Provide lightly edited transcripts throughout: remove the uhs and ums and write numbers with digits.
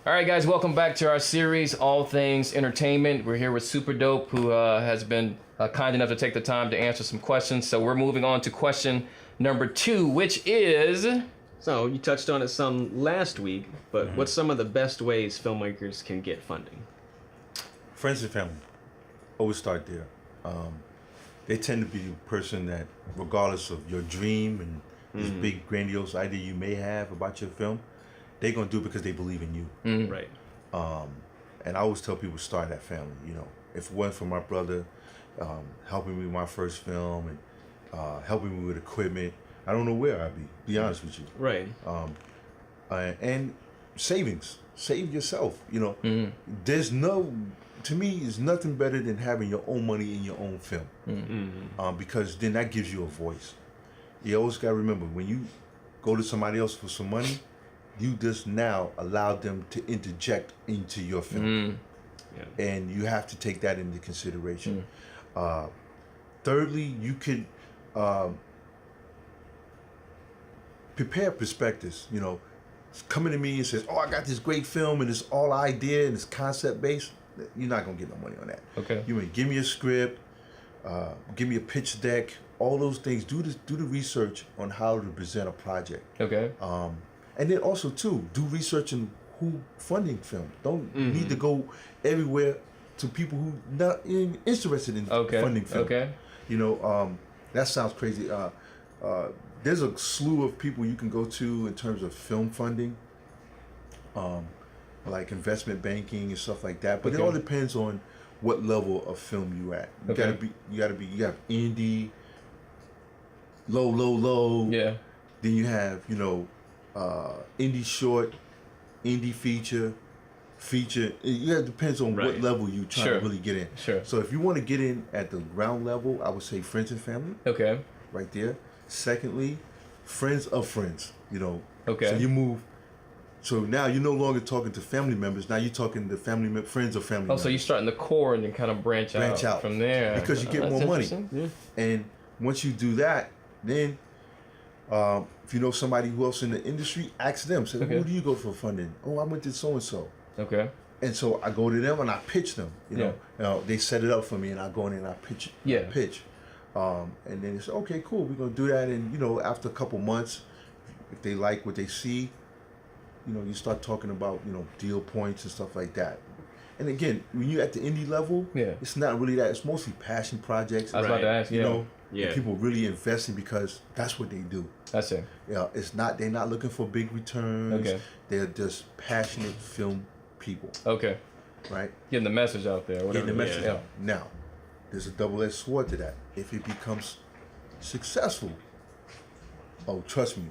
All right, guys, welcome back to our series, All Things Entertainment. We're here with Supa Dope, who has been kind enough to take the time to answer some questions. So we're moving on to question number 2, which is... So you touched on it some last week, but what's some of the best ways filmmakers can get funding? Friends and family. Always start there. They tend to be a person that, regardless of your dream and this big grandiose idea you may have about your film, they're going to do it because they believe in you. Right. And I always tell people, start that family. You know, if it wasn't for my brother helping me with my first film and helping me with equipment, I don't know where I'd be honest with you. Right. And savings. Save yourself. You know, there's to me, it's nothing better than having your own money in your own film. Because then that gives you a voice. You always got to remember, when you go to somebody else for some money, you just now allow them to interject into your film. And you have to take that into consideration. Thirdly, you can prepare prospectus. You know, coming to me and says, oh, I got this great film and it's all idea and it's concept based. You're not going to get no money on that. Okay. You mean, give me a script, give me a pitch deck, all those things. Do the research on how to present a project. Okay. And then also too, do research on who funding film. Don't need to go everywhere to people who not interested in funding film. Okay. You know, that sounds crazy. There's a slew of people you can go to in terms of film funding, like investment banking and stuff like that. But it all depends on what level of film you at. You have indie, low. Yeah. Then you have, you know, indie short, indie feature. It depends on what level you try to really get in. Sure. So if you want to get in at the ground level, I would say friends and family. Okay. Right there. Secondly, friends of friends. You know. Okay. So you move. So now you're no longer talking to family members. Now you're talking to friends of family members. So you start in the core and then kind of branch out from there. Because you get more money. Yeah. And once you do that, then if you know somebody who else in the industry, ask them. Say, who do you go for funding? Oh, I went to so and so. Okay. And so I go to them and I pitch them. You know, they set it up for me, and I go in and I pitch. Pitch. And then they say, okay, cool, we're gonna do that. And you know, after a couple months, if they like what they see, you know, you start talking about, you know, deal points and stuff like that. And again, when you're at the indie level, it's not really that. It's mostly passion projects. I was about to ask, you know, people really investing because that's what they do. That's it. Yeah, they're not looking for big returns. Okay. They're just passionate film people. Okay. Right? Getting the message out there. Whatever. Getting the message out. Now, there's a double-edged sword to that. If it becomes successful, oh, trust me,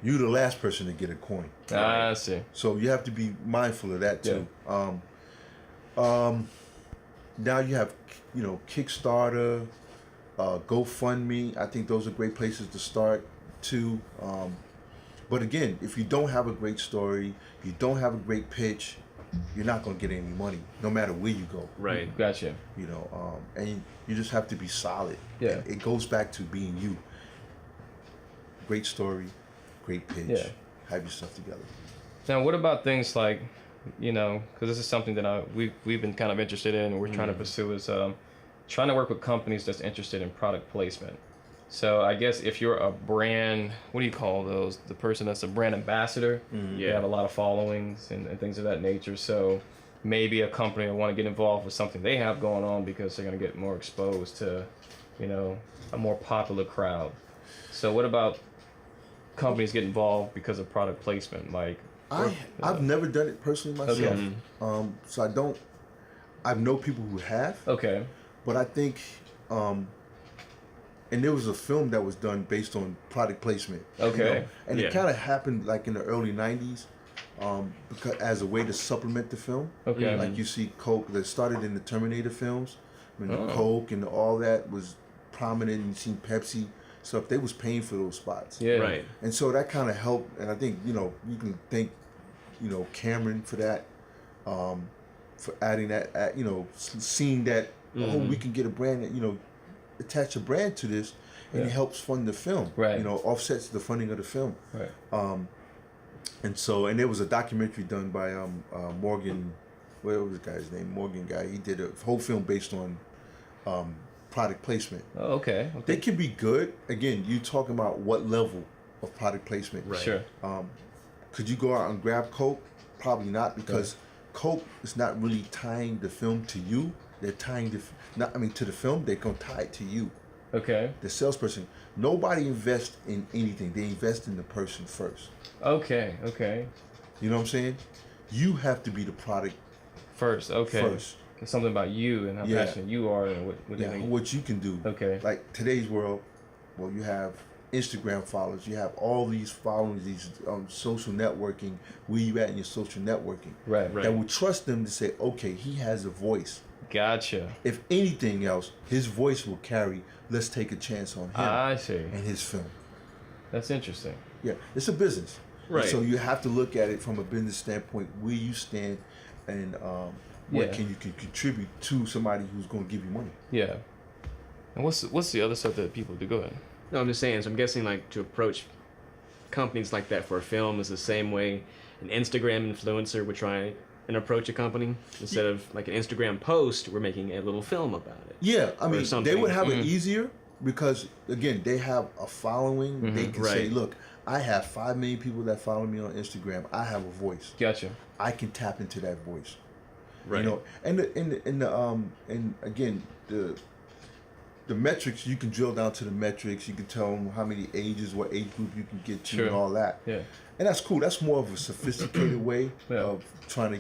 you're the last person to get a coin. I see. So you have to be mindful of that too. Now you have, you know, Kickstarter, GoFundMe. I think those are great places to start too. But again, if you don't have a great story, you don't have a great pitch, you're not going to get any money, no matter where you go. Right. Gotcha. You know, and you just have to be solid. Yeah. It goes back to being you. Great story, great pitch. Yeah. Have your stuff together. Now, what about things like, you know, because this is something that we've been kind of interested in and we're trying to pursue is trying to work with companies that's interested in product placement. So I guess if you're a brand, what do you call those? The person that's a brand ambassador. You have a lot of followings and things of that nature. So maybe a company will want to get involved with something they have going on because they're going to get more exposed to, you know, a more popular crowd. So what about companies get involved because of product placement? Like, I've never done it personally myself. Okay. So I know people who have. Okay. But I think, and there was a film that was done based on product placement. Okay. You know? And it kind of happened like in the early 90s because as a way to supplement the film. Okay. Like you see Coke, that started in the Terminator films. When the Coke and all that was prominent, and you seen Pepsi stuff, they was paying for those spots. Yeah. Right. And so that kind of helped, and I think, you know, you can thank, you know, Cameron for that, for adding that, you know, seeing that, oh, we can get a brand that, you know, attach a brand to this, and it helps fund the film. Right. You know, offsets the funding of the film. Right. And so, and there was a documentary done by Morgan, what was the guy's name? Morgan guy. He did a whole film based on product placement. Oh, okay. They can be good. Again, you talking about what level of product placement. Right. Sure. Could you go out and grab Coke? Probably not, because Coke is not really tying the film to you. They're tying to the film. They're gonna tie it to you. Okay. The salesperson. Nobody invests in anything. They invest in the person first. Okay. You know what I'm saying? You have to be the product first. Okay. First. It's something about you and how passionate you are and what you can do. Okay. Like today's world, well, you have Instagram followers. You have all these followers, these social networking. Where you at in your social networking? Right. That would trust them to say, okay, he has a voice. Gotcha. If anything else, his voice will carry. Let's take a chance on him. I see. And his film. That's interesting. Yeah, it's a business. Right. And so you have to look at it from a business standpoint, where you stand, and what can you contribute to somebody who's going to give you money. Yeah. And what's the other stuff that people do? Go ahead. No, I'm just saying. So I'm guessing like to approach companies like that for a film is the same way an Instagram influencer would try and approach a company. Instead of like an Instagram post, we're making a little film about it. Yeah, I mean, something. they would have it easier because, again, they have a following. They can say, look, I have 5 million people that follow me on Instagram. I have a voice. Gotcha. I can tap into that voice. Right. You know, and again, the metrics, you can drill down to the metrics. You can tell them how many ages, what age group you can get to, and all that. Yeah. And that's cool. That's more of a sophisticated way of trying to,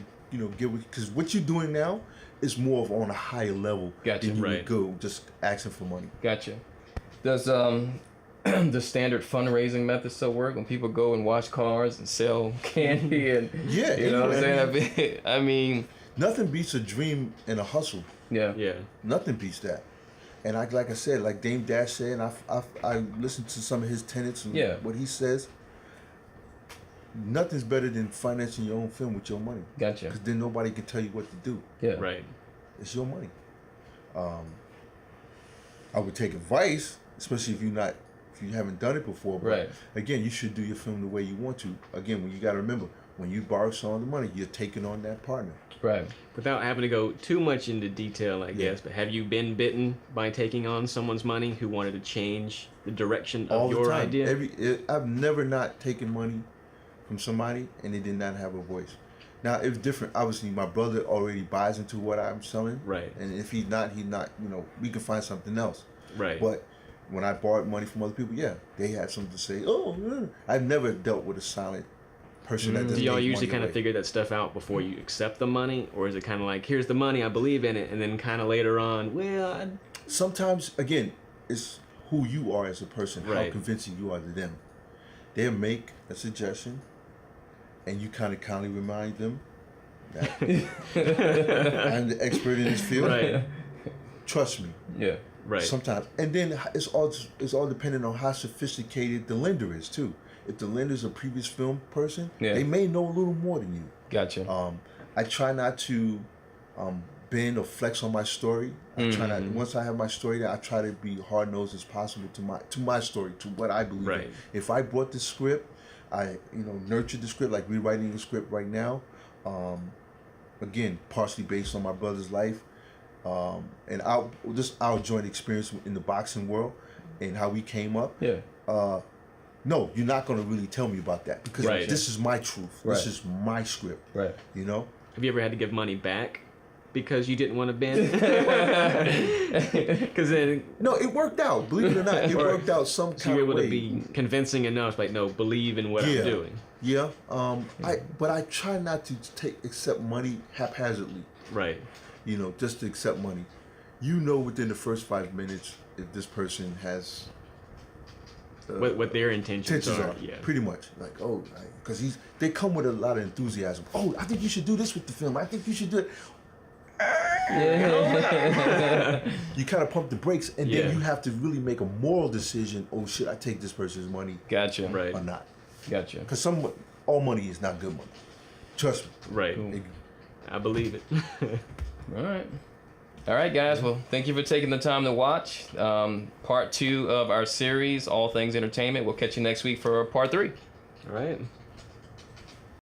get with, because what you're doing now is more of on a higher level than you would go just asking for money. Gotcha. Does the standard fundraising method still work when people go and wash cars and sell candy and you know what I'm saying? I mean, nothing beats a dream and a hustle. Yeah. Nothing beats that. And like I said, like Dame Dash said, and I listened to some of his tenets and what he says. Nothing's better than financing your own film with your money. Gotcha. Because then nobody can tell you what to do. Yeah. Right. It's your money. I would take advice, especially if you haven't done it before. But again, you should do your film the way you want to. Again, when you got to remember, when you borrow some of the money, you're taking on that partner. Right. Without having to go too much into detail, I guess, but have you been bitten by taking on someone's money who wanted to change the direction of your idea? I've never not taken money from somebody and they did not have a voice. Now, it's different. Obviously, my brother already buys into what I'm selling. Right. And if he's not, we can find something else. Right. But when I borrowed money from other people, they had something to say. I've never dealt with a silent person that doesn't. Do y'all make usually money kind of away. figure that stuff out before you accept the money? Or is it kind of like, here's the money, I believe in it, and then kind of later on, Sometimes, again, it's who you are as a person, how convincing you are to them. They'll make a suggestion, and you kind of kindly remind them that I'm the expert in this field. Right. Trust me. Yeah. Right. Sometimes, and then it's all dependent on how sophisticated the lender is too. If the lender's a previous film person, they may know a little more than you. Gotcha. I try not to bend or flex on my story. I try not. Once I have my story, I try to be hard nosed as possible to my story, to what I believe in. If I brought the script, I nurtured the script, like we're writing the script right now. Again, partially based on my brother's life, and our joint experience in the boxing world and how we came up. Yeah. No, you're not going to really tell me about that because this is my truth. This is my script. Right. Have you ever had to give money back because you didn't want to bend? Because then... No, it worked out. Believe it or not, it worked out some kind of way. So you're able to be convincing enough, like, no, believe in what I'm doing. Yeah. But I try not to accept money haphazardly. Right. Just to accept money. Within the first 5 minutes if this person has... what their intentions are. Yeah. Pretty much. Like, because they come with a lot of enthusiasm. Oh, I think you should do this with the film. I think you should do it. You kind of pump the brakes, and then you have to really make a moral decision. Oh, should I take this person's money? Gotcha. Right. Or not? Gotcha. Because all money is not good money. Trust me. Right. Cool. I believe it. All right, guys. Well, thank you for taking the time to watch part 2 of our series, All Things Entertainment. We'll catch you next week for part 3. All right.